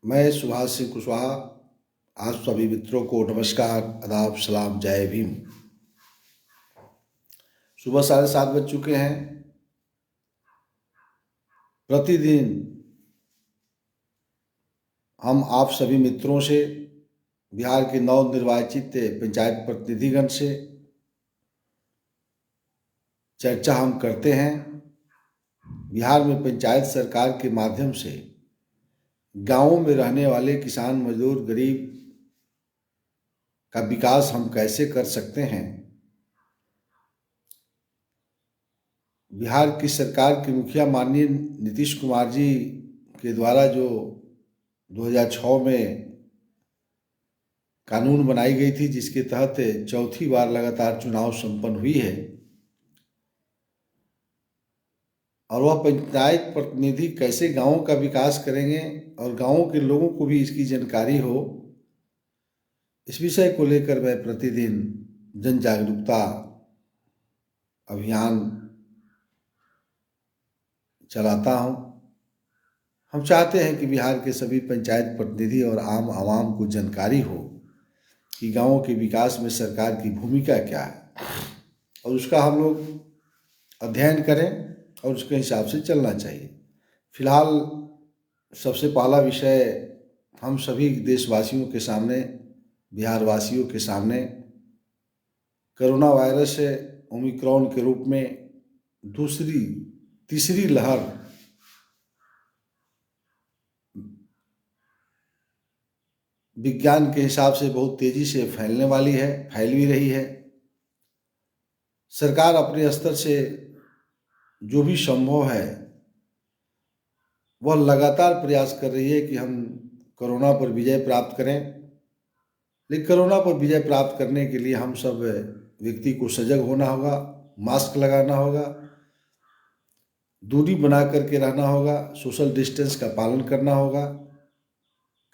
मैं सुभाष सिंह कुशवाहा आप सभी मित्रों को नमस्कार, आदाब, सलाम, जय भीम। सुबह 7:30 बज चुके हैं। प्रतिदिन हम आप सभी मित्रों से, बिहार के नवनिर्वाचित पंचायत प्रतिनिधिगण से चर्चा हम करते हैं। बिहार में पंचायत सरकार के माध्यम से गांवों में रहने वाले किसान, मजदूर, गरीब का विकास हम कैसे कर सकते हैं। बिहार की सरकार के मुखिया माननीय नीतीश कुमार जी के द्वारा जो 2006 में कानून बनाई गई थी, जिसके तहत चौथी बार लगातार चुनाव संपन्न हुई है, और वह पंचायत प्रतिनिधि कैसे गांवों का विकास करेंगे और गांवों के लोगों को भी इसकी जानकारी हो, इस विषय को लेकर मैं प्रतिदिन जन जागरूकता अभियान चलाता हूं। हम चाहते हैं कि बिहार के सभी पंचायत प्रतिनिधि और आम आवाम को जानकारी हो कि गांवों के विकास में सरकार की भूमिका क्या है, और उसका हम लोग अध्ययन करें और उसके हिसाब से चलना चाहिए। फिलहाल सबसे पहला विषय हम सभी देशवासियों के सामने, बिहार वासियों के सामने, कोरोना वायरस ओमिक्रॉन के रूप में तीसरी लहर विज्ञान के हिसाब से बहुत तेजी से फैलने वाली है, फैल भी रही है। सरकार अपने स्तर से जो भी संभव है वह लगातार प्रयास कर रही है कि हम कोरोना पर विजय प्राप्त करें। लेकिन कोरोना पर विजय प्राप्त करने के लिए हम सब व्यक्ति को सजग होना होगा, मास्क लगाना होगा, दूरी बना करके रहना होगा, सोशल डिस्टेंस का पालन करना होगा।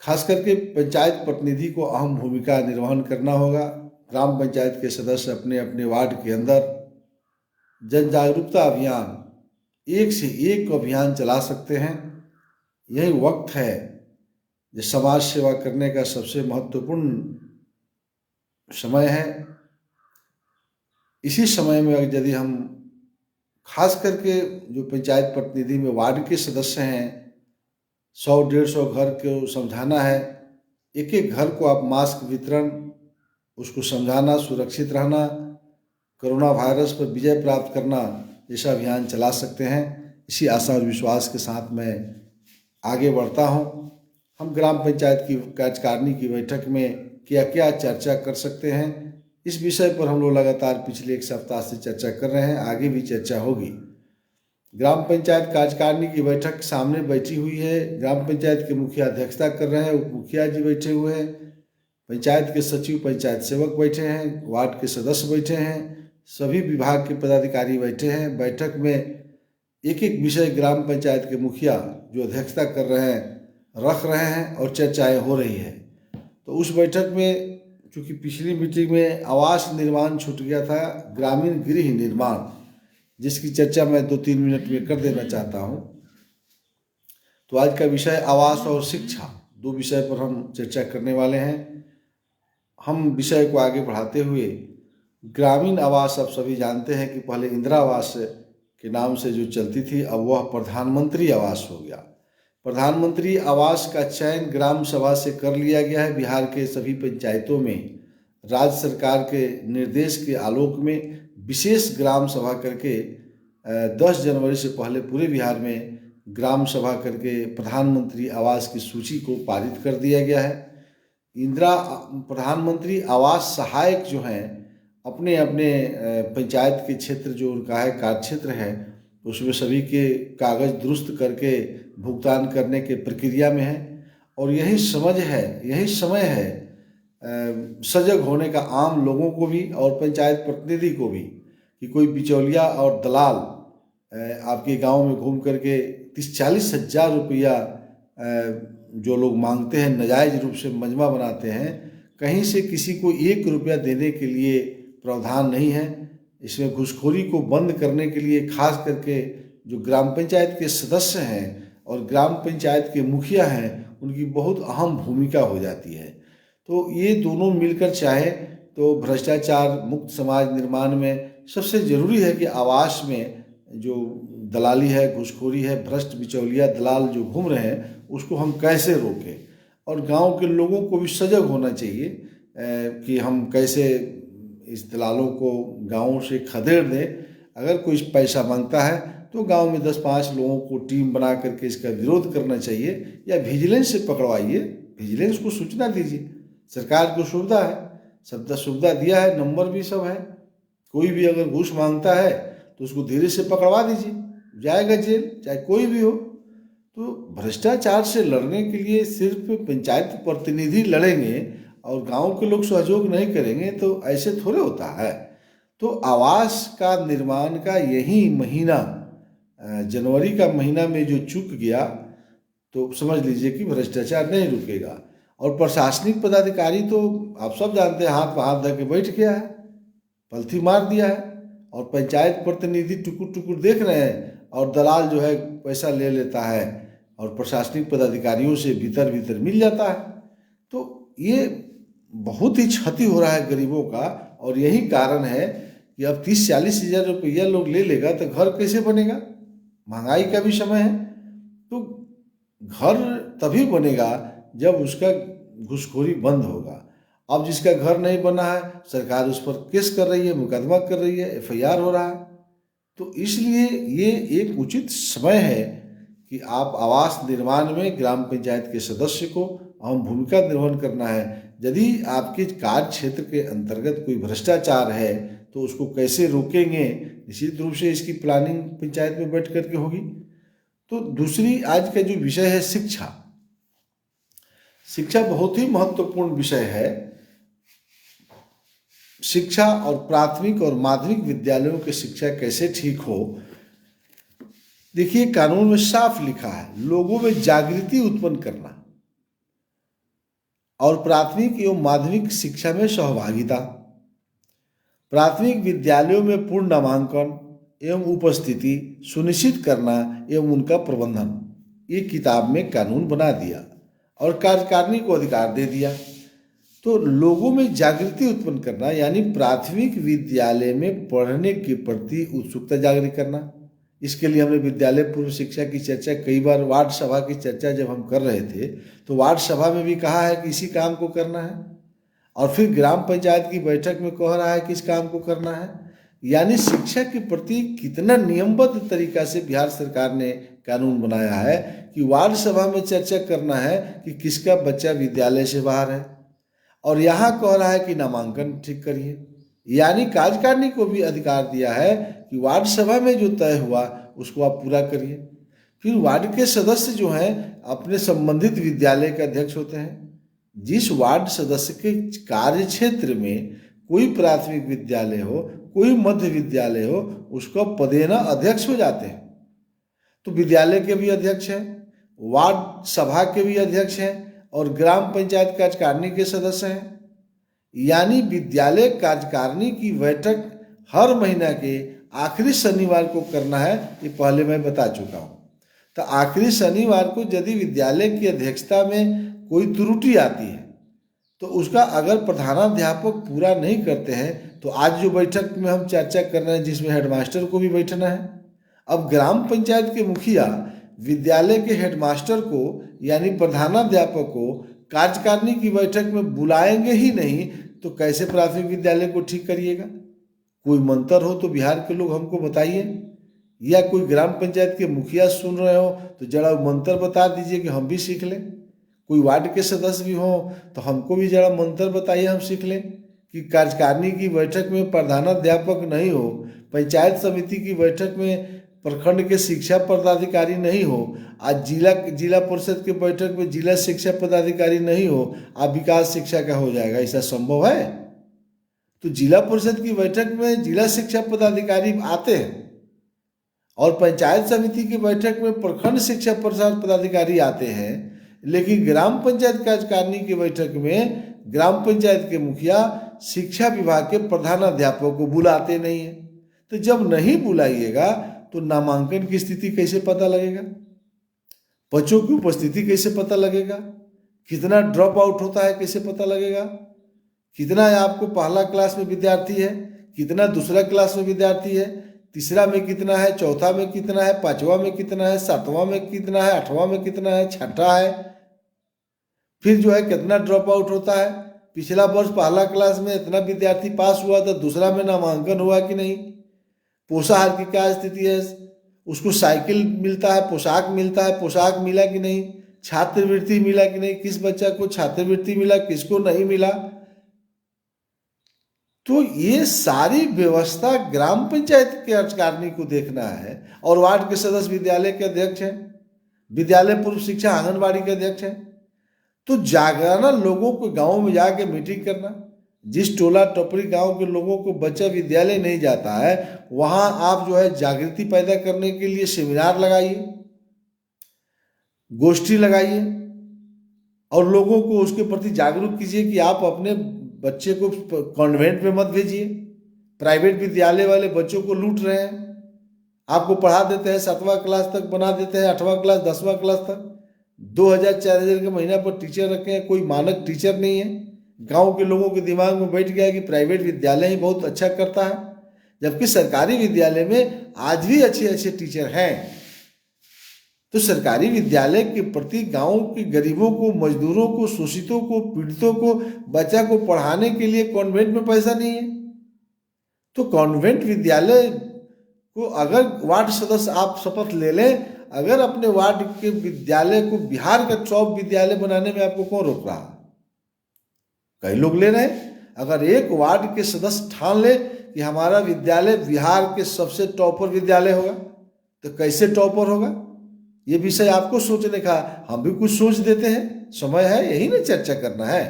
खास करके पंचायत प्रतिनिधि को अहम भूमिका निर्वहन करना होगा। ग्राम पंचायत के सदस्य अपने अपने वार्ड के अंदर जन जागरूकता अभियान, एक से एक अभियान चला सकते हैं। यही वक्त है जो समाज सेवा करने का सबसे महत्वपूर्ण समय है। इसी समय में यदि हम खास करके जो पंचायत प्रतिनिधि में वार्ड के सदस्य हैं, 100-150 घर को समझाना है, एक एक घर को आप मास्क वितरण, उसको समझाना, सुरक्षित रहना, कोरोना वायरस पर विजय प्राप्त करना, ऐसा अभियान चला सकते हैं। इसी आशा और विश्वास के साथ मैं आगे बढ़ता हूं। हम ग्राम पंचायत की कार्यकारिणी की बैठक में क्या क्या चर्चा कर सकते हैं, इस विषय पर हम लोग लगातार पिछले एक सप्ताह से चर्चा कर रहे हैं, आगे भी चर्चा होगी। ग्राम पंचायत कार्यकारिणी की बैठक सामने बैठी हुई है। ग्राम पंचायत के मुखिया अध्यक्षता कर रहे हैं, उप मुखिया जी बैठे हुए हैं, पंचायत के सचिव, पंचायत सेवक बैठे हैं, वार्ड के सदस्य बैठे हैं, सभी विभाग के पदाधिकारी बैठे हैं। बैठक में एक एक विषय ग्राम पंचायत के मुखिया जो अध्यक्षता कर रहे हैं रख रहे हैं और चर्चाएं हो रही है। तो उस बैठक में, चूँकि पिछली मीटिंग में आवास निर्माण छूट गया था, ग्रामीण गृह निर्माण, जिसकी चर्चा मैं 2-3 मिनट में कर देना चाहता हूँ। तो आज का विषय आवास और शिक्षा, 2 विषय पर हम चर्चा करने वाले हैं। हम विषय को आगे बढ़ाते हुए ग्रामीण आवास, आप सभी जानते हैं कि पहले इंदिरा आवास के नाम से जो चलती थी, अब वह प्रधानमंत्री आवास हो गया। प्रधानमंत्री आवास का चयन ग्राम सभा से कर लिया गया है। बिहार के सभी पंचायतों में राज्य सरकार के निर्देश के आलोक में विशेष ग्राम सभा करके 10 जनवरी से पहले पूरे बिहार में ग्राम सभा करके प्रधानमंत्री आवास की सूची को पारित कर दिया गया है। प्रधानमंत्री आवास सहायक जो हैं, अपने अपने पंचायत के क्षेत्र जो उनका है, कार्य क्षेत्र है, उसमें सभी के कागज दुरुस्त करके भुगतान करने के प्रक्रिया में है। और यही समय है सजग होने का, आम लोगों को भी और पंचायत प्रतिनिधि को भी, कि कोई बिचौलिया और दलाल आपके गांव में घूम करके 30-40 हज़ार रुपया जो लोग मांगते हैं, नाजायज रूप से मजमा बनाते हैं, कहीं से किसी को 1 रुपया देने के लिए प्रावधान नहीं है। इसमें घूसखोरी को बंद करने के लिए खास करके जो ग्राम पंचायत के सदस्य हैं और ग्राम पंचायत के मुखिया हैं, उनकी बहुत अहम भूमिका हो जाती है। तो ये दोनों मिलकर चाहे तो भ्रष्टाचार मुक्त समाज निर्माण में सबसे ज़रूरी है कि आवास में जो दलाली है, घूसखोरी है, भ्रष्ट बिचौलिया दलाल जो घूम रहे हैं उसको हम कैसे रोकें, और गांव के लोगों को भी सजग होना चाहिए कि हम कैसे इस दलालों को गाँव से खदेड़ दें। अगर कोई पैसा मांगता है तो गांव में 10-5 लोगों को टीम बना करके इसका विरोध करना चाहिए, या विजिलेंस से पकड़वाइए, विजिलेंस को सूचना दीजिए। सरकार को सुविधा है, सब सुविधा दिया है, नंबर भी सब है। कोई भी अगर घूस मांगता है तो उसको धीरे से पकड़वा दीजिए, जाएगा जेल, चाहे कोई भी हो। तो भ्रष्टाचार से लड़ने के लिए सिर्फ पंचायत प्रतिनिधि लड़ेंगे और गांव के लोग सहयोग नहीं करेंगे तो ऐसे थोड़े होता है। तो आवास का निर्माण का यही महीना, जनवरी का महीना में जो चूक गया तो समझ लीजिए कि भ्रष्टाचार नहीं रुकेगा। और प्रशासनिक पदाधिकारी तो आप सब जानते हैं, हाथ पर हाथ धर के बैठ गया है, पलथी मार दिया है, और पंचायत प्रतिनिधि टुकुर टुकुर देख रहे हैं, और दलाल जो है पैसा ले लेता है और प्रशासनिक पदाधिकारियों से भीतर भीतर मिल जाता है। तो ये बहुत ही क्षति हो रहा है गरीबों का, और यही कारण है कि अब 30-40 हज़ार रुपया लोग ले लेगा तो घर कैसे बनेगा। महंगाई का भी समय है, तो घर तभी बनेगा जब उसका घूसखोरी बंद होगा। अब जिसका घर नहीं बना है सरकार उस पर केस कर रही है, मुकदमा कर रही है, FIR हो रहा है। तो इसलिए ये एक उचित समय है कि आप आवास निर्माण में ग्राम पंचायत के सदस्य को अहम भूमिका निर्वहन करना है। यदि आपके कार्य क्षेत्र के अंतर्गत कोई भ्रष्टाचार है तो उसको कैसे रोकेंगे, निश्चित रूप से इसकी प्लानिंग पंचायत में बैठ करके होगी। तो दूसरी आज का जो विषय है शिक्षा, शिक्षा बहुत ही महत्वपूर्ण विषय है। शिक्षा और प्राथमिक और माध्यमिक विद्यालयों की शिक्षा कैसे ठीक हो, देखिए कानून में साफ लिखा है, लोगों में जागृति उत्पन्न करना और प्राथमिक एवं माध्यमिक शिक्षा में सहभागिता, प्राथमिक विद्यालयों में पूर्ण नामांकन एवं उपस्थिति सुनिश्चित करना एवं उनका प्रबंधन, ये किताब में कानून बना दिया और कार्यकारिणी को अधिकार दे दिया। तो लोगों में जागृति उत्पन्न करना यानी प्राथमिक विद्यालय में पढ़ने के प्रति उत्सुकता जागृत करना। इसके लिए हमने विद्यालय पूर्व शिक्षा की चर्चा कई बार, वार्ड सभा की चर्चा जब हम कर रहे थे तो वार्ड सभा में भी कहा है कि इसी काम को करना है, और फिर ग्राम पंचायत की बैठक में कह रहा है कि इस काम को करना है। यानी शिक्षा के प्रति कितना नियमबद्ध तरीका से बिहार सरकार ने कानून बनाया है कि वार्ड सभा में चर्चा करना है कि किसका बच्चा विद्यालय से बाहर है, और यहाँ कह रहा है कि नामांकन ठीक करिए। यानी कार्यकारिणी को भी अधिकार दिया है कि वार्ड सभा में जो तय हुआ उसको आप पूरा करिए। फिर वार्ड के सदस्य जो हैं अपने संबंधित विद्यालय के अध्यक्ष होते हैं। जिस वार्ड सदस्य के कार्य क्षेत्र में कोई प्राथमिक विद्यालय हो, कोई मध्य विद्यालय हो, उसको पदेना अध्यक्ष हो जाते हैं। तो विद्यालय के भी अध्यक्ष हैं, वार्ड सभा के भी अध्यक्ष हैं, और ग्राम पंचायत कार्यकारिणी के सदस्य हैं। यानी विद्यालय कार्यकारिणी की बैठक हर महीना के आखिरी शनिवार को करना है, ये पहले मैं बता चुका हूँ। तो आखिरी शनिवार को यदि विद्यालय की अध्यक्षता में कोई त्रुटि आती है तो उसका अगर प्रधानाध्यापक पूरा नहीं करते हैं तो आज जो बैठक में हम चर्चा कर रहे हैं जिसमें हेडमास्टर को भी बैठना है। अब ग्राम पंचायत के मुखिया विद्यालय के हेडमास्टर को यानी प्रधानाध्यापक को कार्यकारिणी की बैठक में बुलाएंगे ही नहीं तो कैसे प्राथमिक विद्यालय को ठीक करिएगा। कोई मंत्र हो तो बिहार के लोग हमको बताइए, या कोई ग्राम पंचायत के मुखिया सुन रहे हो तो जरा मंत्र बता दीजिए कि हम भी सीख लें। कोई वार्ड के सदस्य भी हो तो हमको भी जरा मंत्र बताइए, हम सीख लें कि कार्यकारिणी की बैठक में प्रधानाध्यापक नहीं हो, पंचायत समिति की बैठक में प्रखंड के शिक्षा पदाधिकारी नहीं हो, आज जिला परिषद के बैठक में जिला शिक्षा पदाधिकारी नहीं हो, आप विकास शिक्षा का हो जाएगा, ऐसा संभव है? तो जिला परिषद की बैठक में जिला शिक्षा पदाधिकारी आते हैं और पंचायत समिति की बैठक में प्रखंड शिक्षा प्रसार पदाधिकारी आते हैं, लेकिन ग्राम पंचायत कार्यकारिणी की बैठक में ग्राम पंचायत के मुखिया शिक्षा विभाग के प्रधानाध्यापक को बुलाते नहीं हैं। तो जब नहीं बुलाइएगा तो नामांकन की स्थिति कैसे पता लगेगा? बच्चों की उपस्थिति कैसे पता लगेगा, कितना ड्रॉप आउट होता है कैसे पता लगेगा, कितना आपको पहला क्लास में विद्यार्थी है, कितना दूसरा क्लास में विद्यार्थी है, तीसरा में कितना है, चौथा में कितना है, पांचवा में कितना है, सातवां में कितना है, आठवां में कितना है, छठा है, फिर जो है कितना ड्रॉप आउट होता है। पिछला वर्ष पहला क्लास में इतना विद्यार्थी पास हुआ था, दूसरा में नामांकन हुआ कि नहीं, पोषाहार की क्या स्थिति है, उसको साइकिल मिलता है, पोशाक मिलता है, पोशाक मिला कि नहीं, छात्रवृत्ति मिला कि नहीं, किस बच्चा को छात्रवृत्ति मिला, किसको नहीं मिला। तो ये सारी व्यवस्था ग्राम पंचायत के अधिकारी को देखना है, और वार्ड के सदस्य विद्यालय के अध्यक्ष हैं, विद्यालय पूर्व शिक्षा आंगनबाड़ी के अध्यक्ष हैं। तो जागराना लोगों को गांव में जाके मीटिंग करना, जिस टोला टपरी गांव के लोगों को बच्चा विद्यालय नहीं जाता है वहां आप जो है जागृति पैदा करने के लिए सेमिनार लगाइए, गोष्ठी लगाइए, और लोगों को उसके प्रति जागरूक कीजिए कि आप अपने बच्चे को कॉन्वेंट में मत भेजिए। प्राइवेट विद्यालय वाले बच्चों को लूट रहे हैं, आपको पढ़ा देते हैं 7वां क्लास तक, बना देते हैं 8वां क्लास 10वां क्लास तक, 2000-4000 के महीना पर टीचर रखे हैं, कोई मानक टीचर नहीं है। गांव के लोगों के दिमाग में बैठ गया कि प्राइवेट विद्यालय ही बहुत अच्छा करता है, जबकि सरकारी विद्यालय में आज भी अच्छे अच्छे टीचर हैं। तो सरकारी विद्यालय के प्रति गांव के गरीबों को, मजदूरों को, शोषितों को, पीड़ितों को, बच्चा को पढ़ाने के लिए कॉन्वेंट में पैसा नहीं है। तो कॉन्वेंट विद्यालय को अगर वार्ड सदस्य आप शपथ ले लें, अगर अपने वार्ड के विद्यालय को बिहार का टॉप विद्यालय बनाने में आपको कौन रोक रहा है? कई लोग ले रहे हैं। अगर एक वार्ड के सदस्य ठान ले कि हमारा विद्यालय बिहार के सबसे टॉपर विद्यालय होगा, तो कैसे टॉपर होगा ये विषय आपको सोचने का, हम भी कुछ सोच देते हैं, समय है यही ना चर्चा करना है।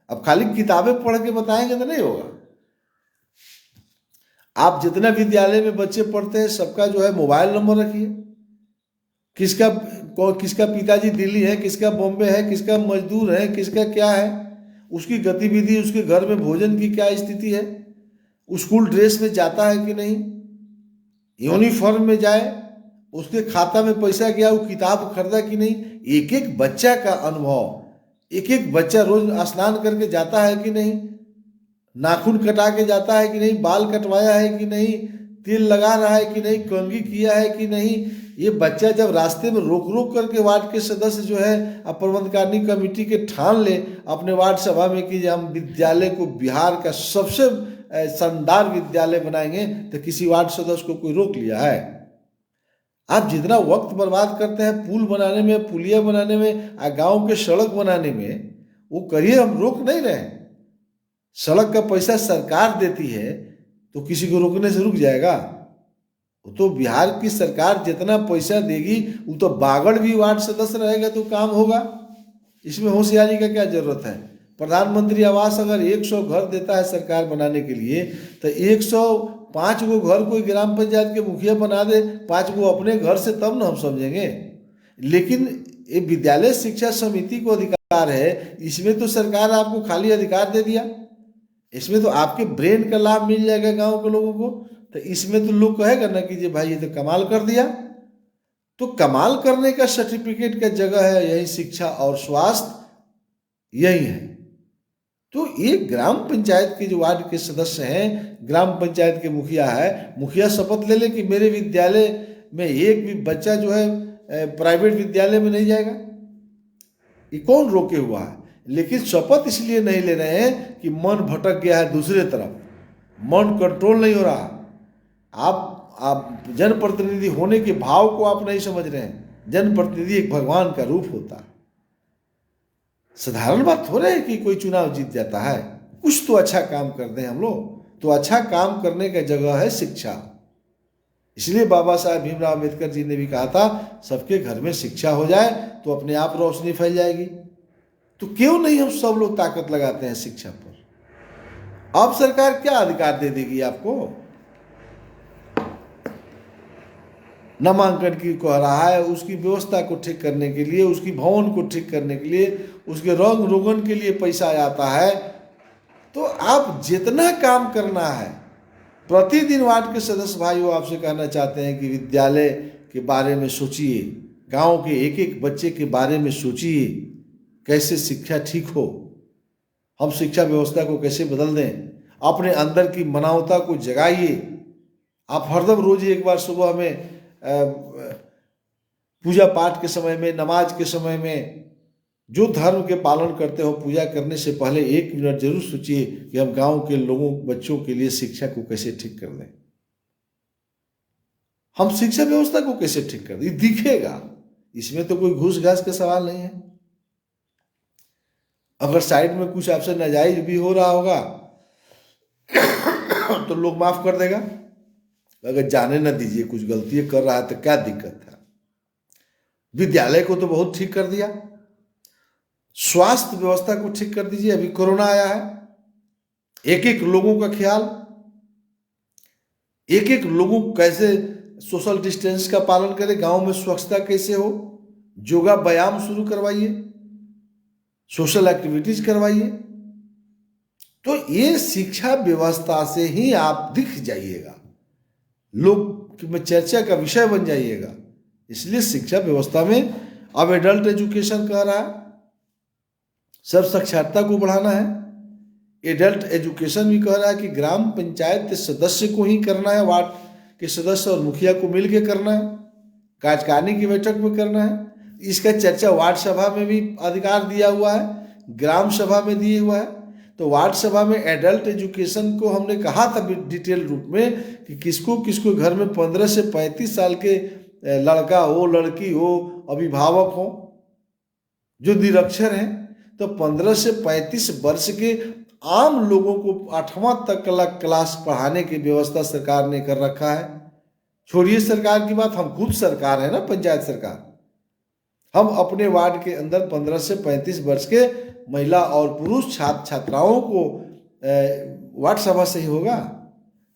अब खाली किताबें पढ़ के बताएंगे तो नहीं होगा। आप जितना विद्यालय में बच्चे पढ़ते हैं सबका जो है मोबाइल नंबर रखिए, किसका पिताजी दिल्ली है, किसका बॉम्बे है, किसका मजदूर है, किसका क्या है, उसकी गतिविधि, उसके घर में भोजन की क्या स्थिति है, स्कूल ड्रेस में जाता है कि नहीं, यूनिफॉर्म में जाए, उसके खाता में पैसा गया, वो किताब खरीदा कि नहीं, एक एक बच्चा का अनुभव, एक एक बच्चा रोज स्नान करके जाता है कि नहीं, नाखून कटा के जाता है कि नहीं, बाल कटवाया है कि नहीं, तेल लगा रहा है कि नहीं, कंघी किया है कि नहीं। ये बच्चा जब रास्ते में रोक रोक करके वार्ड के सदस्य जो है प्रबंधकारिणी कमेटी के ठान ले अपने वार्ड सभा में कि हम विद्यालय को बिहार का सबसे शानदार विद्यालय बनाएंगे, तो किसी वार्ड सदस्य को कोई रोक लिया है? आप जितना वक्त बर्बाद करते हैं पुल बनाने में, पुलिया बनाने में, गांव के सड़क बनाने में, वो करिए, हम रोक नहीं रहे। सड़क का पैसा सरकार देती है तो किसी को रोकने से रुक जाएगा? वो तो बिहार की सरकार जितना पैसा देगी वो तो बागड़ भी वार्ड सदस्य रहेगा तो काम होगा। इसमें होशियारी का क्या जरूरत है? प्रधानमंत्री आवास अगर 100 घर देता है सरकार बनाने के लिए, तो 105 गो घर कोई ग्राम पंचायत के मुखिया बना दे, 5 गो अपने घर से, तब ना हम समझेंगे। लेकिन ये विद्यालय शिक्षा समिति को अधिकार है, इसमें तो सरकार आपको खाली अधिकार दे दिया, इसमें तो आपके ब्रेन का लाभ मिल जाएगा गांव के लोगों को। तो इसमें तो लोग कहेगा ना कि भाई ये तो कमाल कर दिया। तो कमाल करने का सर्टिफिकेट का जगह है यही शिक्षा और स्वास्थ्य, यही है। तो ये ग्राम पंचायत के जो वार्ड के सदस्य हैं, ग्राम पंचायत के मुखिया है, मुखिया शपथ ले ले कि मेरे विद्यालय में एक भी बच्चा जो है प्राइवेट विद्यालय में नहीं जाएगा। ये कौन रोके हुआ है? लेकिन शपथ इसलिए नहीं ले रहे हैं कि मन भटक गया है दूसरे तरफ, मन कंट्रोल नहीं हो रहा। आप जनप्रतिनिधि होने के भाव को आप नहीं समझ रहे हैं। जनप्रतिनिधि एक भगवान का रूप होता है। साधारण बात हो रहा है कि कोई चुनाव जीत जाता है, कुछ तो अच्छा काम कर दें हम लोग। तो अच्छा काम करने का जगह है शिक्षा। इसलिए बाबा साहब भीमराव अम्बेडकर जी ने भी कहा था सबके घर में शिक्षा हो जाए तो अपने आप रोशनी फैल जाएगी। तो क्यों नहीं हम सब लोग ताकत लगाते हैं शिक्षा पर? अब सरकार क्या अधिकार दे देगी आपको? नामांकन की कह रहा है, उसकी व्यवस्था को ठीक करने के लिए, उसकी भवन को ठीक करने के लिए, उसके रंग रोगन के लिए पैसा आता है। तो आप जितना काम करना है प्रतिदिन, वार्ड के सदस्य भाइयों आपसे कहना चाहते हैं कि विद्यालय के बारे में सोचिए, गांव के एक एक बच्चे के बारे में सोचिए, कैसे शिक्षा ठीक हो, हम शिक्षा व्यवस्था को कैसे बदल दें, अपने अंदर की मानवता को जगाइए। आप हरदम रोज एक बार सुबह में पूजा पाठ के समय में, नमाज के समय में, जो धर्म के पालन करते हो, पूजा करने से पहले 1 मिनट जरूर सोचिए कि हम गांव के लोगों, बच्चों के लिए शिक्षा को कैसे ठीक कर दें, हम शिक्षा व्यवस्था को कैसे ठीक कर दें। दिखेगा, इसमें तो कोई घूस घास का सवाल नहीं है। अगर साइड में कुछ आपसे नाजायज भी हो रहा होगा तो लोग माफ कर देगा। अगर जाने न दीजिए, कुछ गलती कर रहा है तो क्या दिक्कत है। विद्यालय को तो बहुत ठीक कर दिया, स्वास्थ्य व्यवस्था को ठीक कर दीजिए। अभी कोरोना आया है, एक एक लोगों का ख्याल, एक एक लोगों कैसे सोशल डिस्टेंस का पालन करें, गांव में स्वच्छता कैसे हो, योगा व्यायाम शुरू करवाइए, सोशल एक्टिविटीज करवाइए। तो ये शिक्षा व्यवस्था से ही आप दिख जाइएगा, लोग में चर्चा का विषय बन जाइएगा। इसलिए शिक्षा व्यवस्था में अब एडल्ट एजुकेशन कह रहा है, सब साक्षरता को बढ़ाना है। एडल्ट एजुकेशन भी कह रहा है कि ग्राम पंचायत के सदस्य को ही करना है, वार्ड के सदस्य और मुखिया को मिलकर करना है, कार्यकारिणी की बैठक में करना है। इसका चर्चा वार्ड सभा में भी अधिकार दिया हुआ है, ग्राम सभा में दिया हुआ है। तो वार्ड सभा में एडल्ट एजुकेशन को हमने कहा था डिटेल रूप में कि किसको किसको घर में 15 से 35 साल के लड़का हो, लड़की हो, अभिभावक हो जो निरक्षर हैं, तो 15 से 35 वर्ष के आम लोगों को 8वां तक का क्लास पढ़ाने की व्यवस्था सरकार ने कर रखा है। छोड़िए सरकार की बात, हम खुद सरकार है ना, पंचायत सरकार। हम अपने वार्ड के अंदर 15 से 35 वर्ष के महिला और पुरुष छात्र छात्राओं को वार्ड सभा से ही होगा,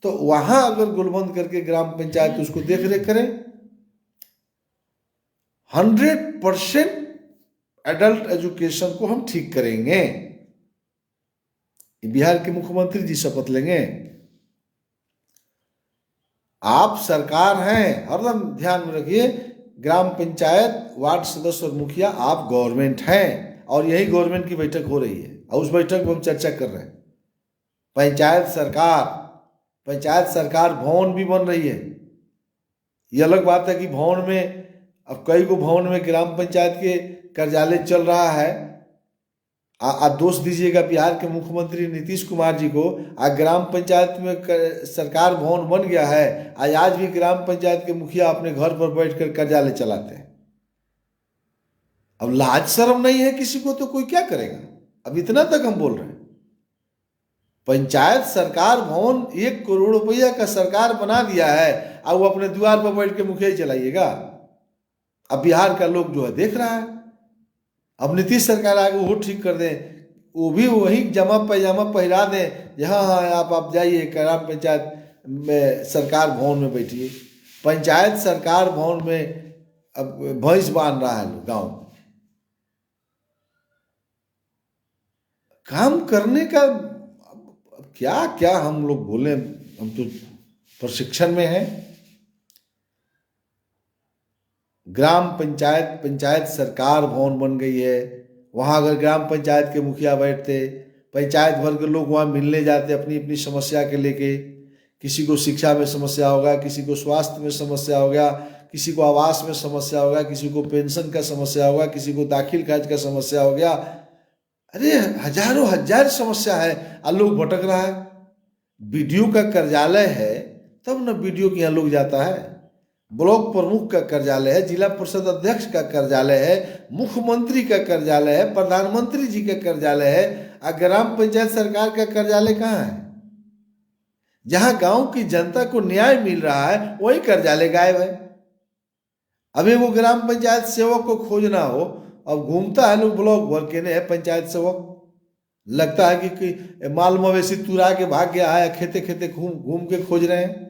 तो वहां अगर गुलबंद करके ग्राम पंचायत उसको देख रेख करें, 100% एडल्ट एजुकेशन को हम ठीक करेंगे। बिहार के मुख्यमंत्री जी शपथ लेंगे। आप सरकार हैं, हरदम ध्यान में रखिए, ग्राम पंचायत, वार्ड सदस्य और मुखिया आप गवर्नमेंट हैं, और यही गवर्नमेंट की बैठक हो रही है और उस बैठक में हम चर्चा कर रहे हैं। पंचायत सरकार भवन भी बन रही है। ये अलग बात है कि भवन में, अब कई को भवन में ग्राम पंचायत के कार्यालय चल रहा है। आप दोष दीजिएगा बिहार के मुख्यमंत्री नीतीश कुमार जी को, ग्राम पंचायत में सरकार भवन बन गया है, आज भी ग्राम पंचायत के मुखिया अपने घर पर बैठकर कार्यालय चलाते हैं। अब लाज शर्म नहीं है किसी को तो कोई क्या करेगा। अब इतना तक हम बोल रहे हैं, पंचायत सरकार भवन 1 करोड़ रुपया का सरकार बना दिया है, अब वो अपने द्वार पर बैठ के मुखिया ही चलाइएगा। अब बिहार का लोग जो है देख रहा है, अब नीतीश सरकार आगे वो ठीक कर दें, वो भी वही जमा पैजामा पहरा दें, हाँ हाँ आप जाइए ग्राम पंचायत में सरकार भवन में बैठिए। पंचायत सरकार भवन में अब भैंस बांध रहा है लोग गाँव। काम करने का क्या क्या हम लोग बोले, हम तो प्रशिक्षण में हैं। ग्राम पंचायत सरकार भवन बन गई है, वहाँ अगर ग्राम पंचायत के मुखिया बैठते, पंचायत भर के लोग वहाँ मिलने जाते अपनी अपनी समस्या के लेके, किसी को शिक्षा में समस्या होगा, किसी को स्वास्थ्य में समस्या होगा, किसी को आवास में समस्या होगा, किसी को पेंशन का समस्या होगा, किसी को दाखिल खर्च का समस्या हो गया। अरे हजारों हजार समस्या है और लोग भटक रहा है। बीडीओ का कार्यालय है तब न बीडीओ के यहाँ लोग जाता है, ब्लॉक प्रमुख का कार्यालय है, जिला परिषद अध्यक्ष का कार्यालय है, मुख्यमंत्री का कार्यालय है, प्रधानमंत्री जी का कार्यालय है, और ग्राम पंचायत सरकार का कार्यालय कहाँ है? जहां गांव की जनता को न्याय मिल रहा है वही कार्यालय गायब है। अभी वो ग्राम पंचायत सेवक को खोजना हो, अब घूमता है लोग ब्लॉक भर के है पंचायत सेवक, लगता है कि माल मवेशी तुरा के भाग गया है, खेते खेते घूम के खोज रहे हैं।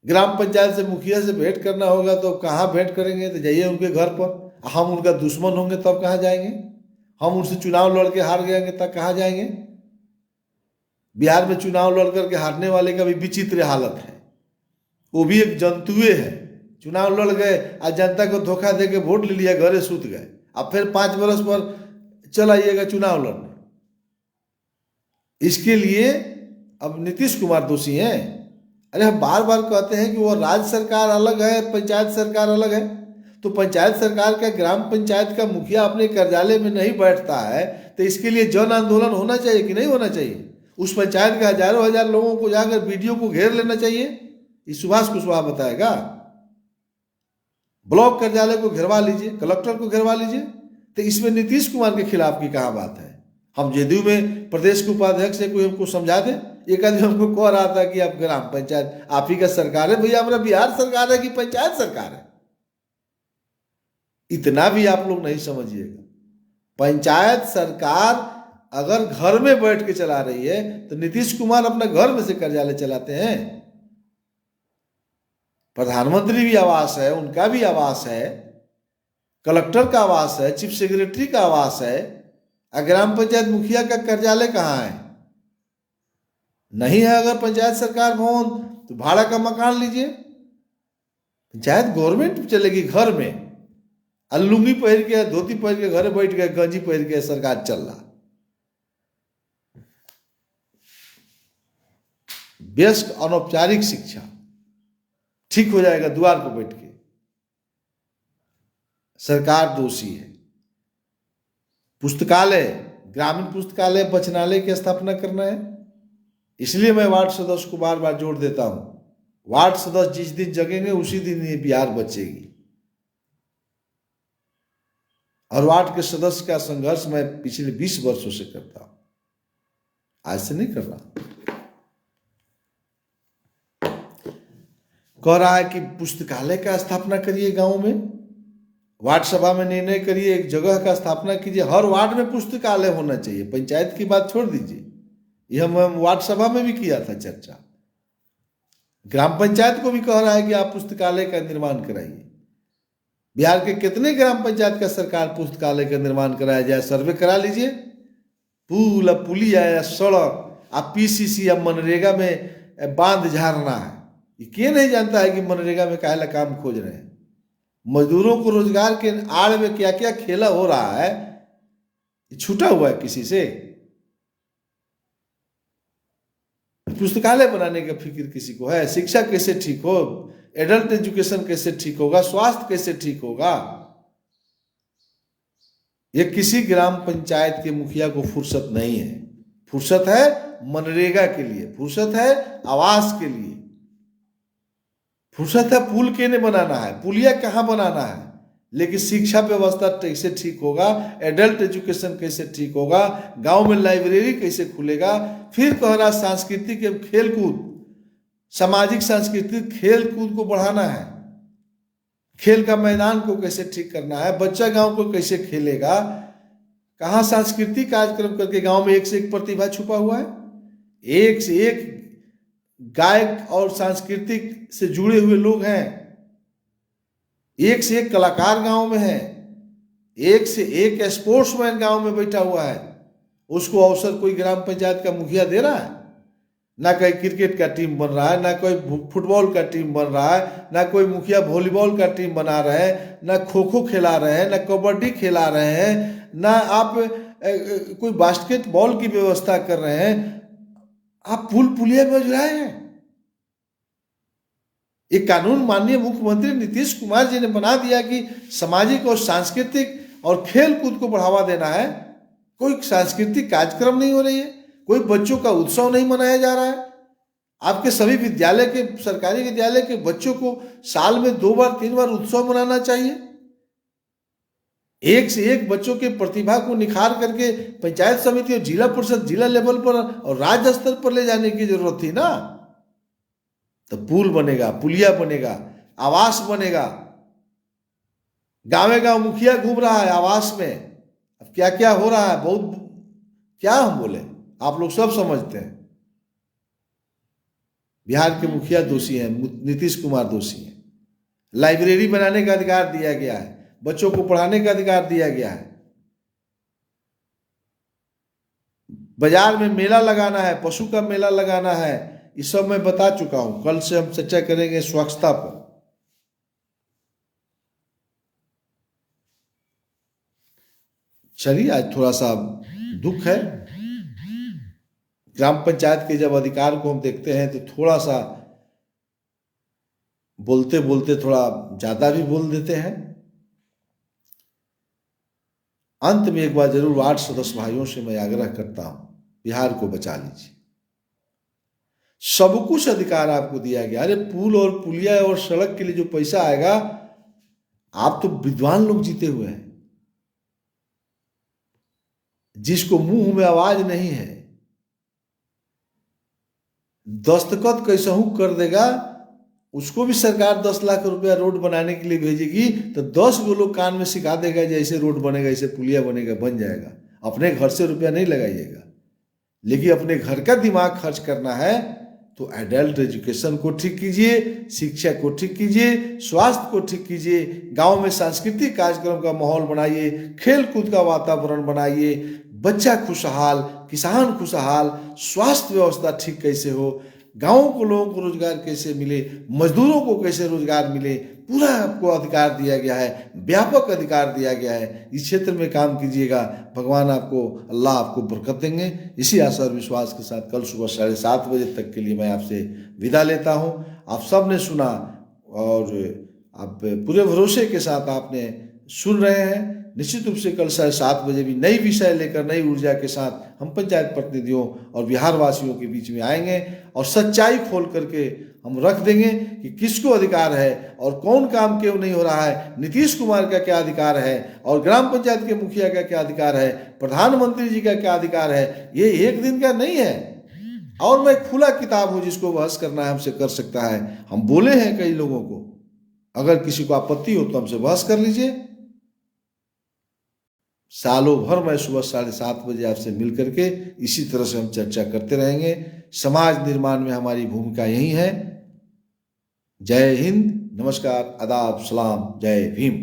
ग्राम पंचायत से मुखिया से भेंट करना होगा तो कहाँ भेंट करेंगे? तो जाइए उनके घर पर। हम उनका दुश्मन होंगे तब कहाँ जाएंगे? हम उनसे चुनाव लड़ के हार गएंगे तब कहाँ जाएंगे? बिहार में चुनाव लड़ करके हारने वाले का भी विचित्र हालत है, वो भी एक जंतुए है। चुनाव लड़ गए, आज जनता को धोखा दे के वोट ले लिया, घरे सूत गए, अब फिर 5 बरस पर चल आइएगा चुनाव लड़ने। इसके लिए अब नीतीश कुमार दोषी हैं। अरे हम बार बार कहते हैं कि वो राज्य सरकार अलग है, पंचायत सरकार अलग है। तो पंचायत सरकार का, ग्राम पंचायत का मुखिया अपने कार्यालय में नहीं बैठता है, तो इसके लिए जन आंदोलन होना चाहिए कि नहीं होना चाहिए? उस पंचायत के हजारों हजार लोगों को जाकर वीडियो को घेर लेना चाहिए। ये सुभाष कुशवाहा बताएगा? ब्लॉक कार्यालय को घेरवा लीजिए, कलेक्टर को घेरवा लीजिए। तो इसमें नीतीश कुमार के खिलाफ की कहाँ बात है? हम जदयू में प्रदेश के उपाध्यक्ष से कोई हमको समझा दे। एक आदमी हमको कह रहा था कि आप ग्राम पंचायत आप ही का सरकार है। भैया हमारा बिहार सरकार है कि पंचायत सरकार है? इतना भी आप लोग नहीं समझिएगा। पंचायत सरकार अगर घर में बैठ के चला रही है तो नीतीश कुमार अपना घर में से कार्यालय चलाते हैं। प्रधानमंत्री भी आवास है, उनका भी आवास है, कलेक्टर का आवास है, चीफ सेक्रेटरी का आवास है। ग्राम पंचायत मुखिया का कार्यालय कहाँ है? नहीं है। अगर पंचायत सरकार भवन तो भाड़ा का मकान लीजिए। पंचायत गवर्नमेंट चलेगी घर में। लुंगी पहन के, धोती पहन के घर बैठ गए, गंजी पहन के सरकार चल रहा। व्यस्क अनौपचारिक शिक्षा ठीक हो जाएगा द्वार पर बैठ के। सरकार दोषी है। पुस्तकालय, ग्रामीण पुस्तकालय, वाचनालय की स्थापना करना है। इसलिए मैं वार्ड सदस्य को बार बार जोड़ देता हूं, वार्ड सदस्य जिस दिन जगेंगे उसी दिन ये बिहार बचेगी। और वार्ड के सदस्य का संघर्ष मैं पिछले 20 वर्षों से करता हूं, आज से नहीं कर रहा। कह रहा है कि पुस्तकालय का स्थापना करिए गांव में, वार्ड सभा में निर्णय करिए, एक जगह का स्थापना कीजिए, हर वार्ड में पुस्तकालय होना चाहिए। पंचायत की बात छोड़ दीजिए, यह हम वार्ड सभा में भी किया था चर्चा। ग्राम पंचायत को भी कह रहा है कि आप पुस्तकालय का निर्माण कराइए। बिहार के कितने ग्राम पंचायत का सरकार पुस्तकालय का निर्माण कराया जाए, सर्वे करा लीजिए। पुल, पुलिया या सड़क, आप पीसीसी या मनरेगा में बांध झाड़ना है। ये क्यों नहीं जानता है कि मनरेगा में काहे ला काम खोज रहे हैं? मजदूरों को रोजगार के आड़ में क्या क्या खेला हो रहा है, छूटा हुआ है किसी से? पुस्तकालय बनाने का फिक्र किसी को है? शिक्षा कैसे ठीक हो, एडल्ट एजुकेशन कैसे ठीक होगा, स्वास्थ्य कैसे ठीक होगा? ये किसी ग्राम पंचायत के मुखिया को फुर्सत नहीं है। फुर्सत है मनरेगा के लिए, फुर्सत है आवास के लिए, फुर्सत है पुल केने बनाना है, पुलिया कहाँ बनाना है। लेकिन शिक्षा व्यवस्था कैसे ठीक होगा, एडल्ट एजुकेशन कैसे ठीक होगा, गांव में लाइब्रेरी कैसे खुलेगा? फिर कह रहा सांस्कृतिक खेलकूद, सामाजिक सांस्कृतिक खेल कूद को बढ़ाना है। खेल का मैदान को कैसे ठीक करना है, बच्चा गांव को कैसे खेलेगा? कहाँ सांस्कृतिक कार्यक्रम करके गांव में एक से एक प्रतिभा छुपा हुआ है, एक से एक गायक और सांस्कृतिक से जुड़े हुए लोग हैं, एक से एक कलाकार गांव में है, एक से एक स्पोर्ट्समैन गांव में बैठा हुआ है। उसको अवसर कोई ग्राम पंचायत का मुखिया दे रहा है? ना कोई क्रिकेट का टीम बन रहा है, ना कोई फुटबॉल का टीम बन रहा है, ना कोई मुखिया वॉलीबॉल का टीम बना रहे हैं, ना खो खो खिला रहे हैं, ना कबड्डी खिला रहे हैं, ना आप कोई बास्केटबॉल की व्यवस्था कर रहे हैं। आप पुल पुलिया में उजराए हैं। एक कानून माननीय मुख्यमंत्री नीतीश कुमार जी ने बना दिया कि सामाजिक और सांस्कृतिक और खेल कूद को बढ़ावा देना है। कोई सांस्कृतिक कार्यक्रम नहीं हो रही है, कोई बच्चों का उत्सव नहीं मनाया जा रहा है। आपके सभी विद्यालय के, सरकारी विद्यालय के बच्चों को साल में 2 बार 3 बार उत्सव मनाना चाहिए। एक से एक बच्चों के प्रतिभा को निखार करके पंचायत समिति और जिला परिषद, जिला लेवल पर और राज्य स्तर पर ले जाने की जरूरत थी ना। तो पुल बनेगा, पुलिया बनेगा, आवास बनेगा। गांव गांव मुखिया घूम रहा है आवास में। अब क्या क्या हो रहा है, बहुत क्या हम बोले, आप लोग सब समझते हैं। बिहार के मुखिया दोषी हैं, नीतीश कुमार दोषी हैं। लाइब्रेरी बनाने का अधिकार दिया गया है, बच्चों को पढ़ाने का अधिकार दिया गया है। बाजार में मेला लगाना है, पशु का मेला लगाना है, ये सब मैं बता चुका हूं। कल से हम चर्चा करेंगे स्वच्छता पर। चलिए, आज थोड़ा सा दुख है। ग्राम पंचायत के जब अधिकार को हम देखते हैं तो थोड़ा सा बोलते बोलते थोड़ा ज्यादा भी बोल देते हैं। अंत में एक बार जरूर वार्ड सदस्य भाइयों से मैं आग्रह करता हूं, बिहार को बचा लीजिए। सब कुछ अधिकार आपको दिया गया। अरे पुल और पुलिया और सड़क के लिए जो पैसा आएगा, आप तो विद्वान लोग जीते हुए हैं। जिसको मुंह में आवाज नहीं है, दस्तखत कैसे कर देगा, उसको भी सरकार 10 लाख रुपया रोड बनाने के लिए भेजेगी तो 10 गो लोग कान में सिखा देगा, जैसे रोड बनेगा, ऐसे पुलिया बनेगा, बन जाएगा। अपने घर से रुपया नहीं लगाइएगा। लेकिन अपने घर का दिमाग खर्च करना है तो एडल्ट एजुकेशन को ठीक कीजिए, शिक्षा को ठीक कीजिए, स्वास्थ्य को ठीक कीजिए, गांव में सांस्कृतिक कार्यक्रम का माहौल बनाइए, खेल कूद का वातावरण बनाइए, बच्चा खुशहाल, किसान खुशहाल, स्वास्थ्य व्यवस्था ठीक कैसे हो, गाँव को लोगों को रोजगार कैसे मिले, मजदूरों को कैसे रोजगार मिले, पूरा आपको अधिकार दिया गया है, व्यापक अधिकार दिया गया है। इस क्षेत्र में काम कीजिएगा, भगवान आपको, अल्लाह आपको बरकत देंगे। इसी आशा और विश्वास के साथ कल सुबह 7:30 बजे तक के लिए मैं आपसे विदा लेता हूँ। आप सब ने सुना और आप पूरे भरोसे के साथ आपने सुन रहे हैं। निश्चित रूप से कल 7:30 बजे भी नई विषय लेकर, नई ऊर्जा के साथ हम पंचायत प्रतिनिधियों और बिहार वासियों के बीच में आएंगे और सच्चाई खोल करके हम रख देंगे कि किसको अधिकार है और कौन काम क्यों नहीं हो रहा है, नीतीश कुमार का क्या अधिकार है और ग्राम पंचायत के मुखिया का क्या अधिकार है, प्रधानमंत्री जी का क्या अधिकार है। ये एक दिन का नहीं है और मैं खुला किताब हूँ, जिसको बहस करना है हमसे कर सकता है। हम बोले हैं कई लोगों को, अगर किसी को आपत्ति हो तो हमसे बहस कर लीजिए। सालों भर मैं सुबह 7:30 बजे आपसे मिल करके इसी तरह से हम चर्चा करते रहेंगे। समाज निर्माण में हमारी भूमिका यही है। जय हिंद, नमस्कार, आदाब, सलाम, जय भीम।